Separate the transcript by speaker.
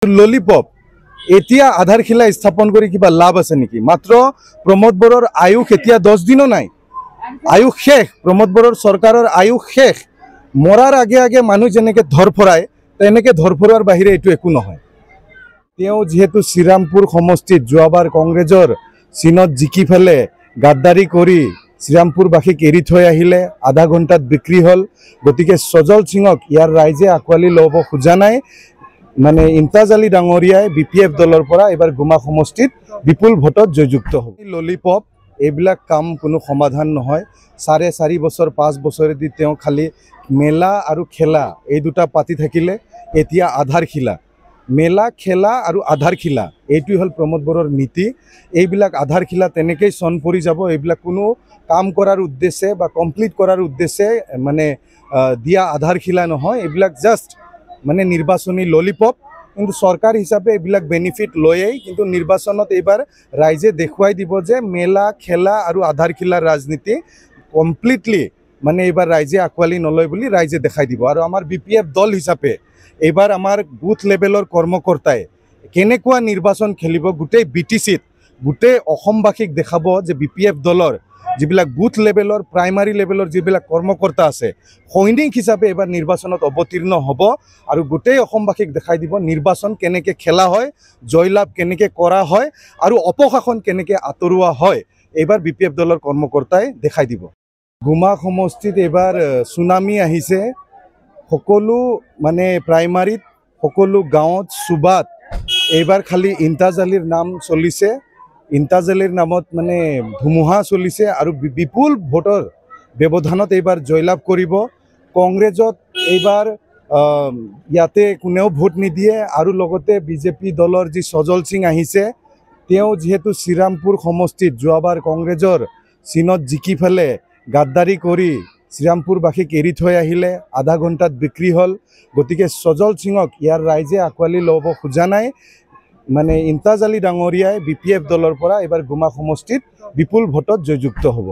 Speaker 1: Lollipop এতিয়া আধাৰশিলা স্থাপন কৰি কিবা লাভ আছে নেকি? মাত্ৰ প্ৰমোদ বড়োৰ আয়ুষ এতিয়া 10 দিনো নাই, আয়ুষ শেষ। প্ৰমোদ বড়োৰ চৰকাৰৰ আয়ুষ শেষ। মৰাৰ আগে আগে মানুহ যেনেকৈ ধৰফৰাই তেনেকৈ ধৰফৰোৱাৰ বাহিৰে এইটো একো নহয়। তেওঁ যিহেতু শ্ৰীৰামপুৰ সমষ্টিত যোৱাবাৰ কংগ্ৰেছৰ চিনত জিকি ফেলে গাদ্দাৰী কৰি শ্ৰীৰামপুৰবাসীক এৰি থৈ আহিলে, আধা ঘণ্টাত বিক্ৰী হ'ল। গতিকে সজল সিঙক ইয়াৰ ৰাইজে আঁকোৱালি ল'ব খোজা নাই। মানে ইমতাজ আলী ডাঙৰীয়াই BPF দলৰ পৰা এবাৰ গুমা সমষ্টিত বিপুল ভোটত জয়যুক্ত হ'ব। ললিপপ এইবিলাক কাম কোনো সমাধান নহয়। 4.5 বছৰ 5 বছৰেদি তেওঁ খালি মেলা আৰু খেলা এই দুটা পাতি থাকিলে। এতিয়া আধাৰশিলা, মেলা খেলা আৰু আধাৰশিলা এইটোৱে হ'ল প্ৰমোদ বড়োৰ নীতি। এইবিলাক আধাৰশিলা তেনেকেই চন পৰি যাব। এইবিলাক কোনো কাম কৰাৰ উদ্দেশ্যে বা কমপ্লিট কৰাৰ উদ্দেশ্যে মানে দিয়া আধাৰশিলা নহয়। এইবিলাক জাষ্ট মানে নিৰ্বাচনী ললিপপ। কিন্তু চৰকাৰ হিচাপে এইবিলাক বেনিফিট লয়েই, কিন্তু নিৰ্বাচনত এইবাৰ ৰাইজে দেখুৱাই দিব যে মেলা খেলা আৰু আধাৰশিলাৰ ৰাজনীতি কমপ্লিটলি মানে এইবাৰ ৰাইজে আঁকোৱালি নলয় বুলি ৰাইজে দেখাই দিব। আৰু আমাৰ BPF দল হিচাপে এইবাৰ আমাৰ বুথ লেভেলৰ কৰ্মকৰ্তাই কেনেকুৱা নিৰ্বাচন খেলিব গোটেই BTCত গোটেই অসমবাসীক দেখাব যে BPF দলৰ যিবিলাক বুথ লেভেলৰ প্ৰাইমাৰী লেভেলৰ যিবিলাক কৰ্মকৰ্তা আছে সৈনিক হিচাপে এবাৰ নিৰ্বাচনত অৱতীৰ্ণ হ'ব আৰু গোটেই অসমবাসীক দেখাই দিব নিৰ্বাচন কেনেকৈ খেলা হয়, জয়লাভ কেনেকৈ কৰা হয় আৰু অপশাসন কেনেকৈ আঁতৰোৱা হয়। এইবাৰ BPF দলৰ কৰ্মকৰ্তাই দেখাই দিব। গুমা সমষ্টিত এইবাৰ চুনামি আহিছে। সকলো মানে প্ৰাইমাৰীত সকলো গাঁৱত চুবাত এইবাৰ খালি ইমতাজ আলীৰ নাম চলিছে। ইমতাজ আলীৰ নামত মানে ধুমুহা চলিছে আৰু বিপুল ভোটৰ ব্যৱধানত এইবাৰ জয়লাভ কৰিব। কংগ্ৰেছত এইবাৰ ইয়াতে কোনেও ভোট নিদিয়ে। আৰু লগতে BJP দলৰ যি সজল সিং আহিছে, তেওঁ যিহেতু শ্ৰীৰামপুৰ সমষ্টিত যোৱাবাৰ কংগ্ৰেছৰ চিনত জিকি ফেলে গাদ্দাৰী কৰি শ্ৰীৰামপুৰবাসীক এৰি থৈ আহিলে, আধা ঘণ্টাত বিক্ৰী হ'ল। গতিকে সজল সিঙক ইয়াৰ ৰাইজে আঁকোৱালি ল'ব খোজা নাই। মানে ইমতাজ আলী ডাঙৰীয়াই BPF দলৰ পৰা এবাৰ গুমা সমষ্টিত বিপুল ভোটত জয়যুক্ত হ'ব।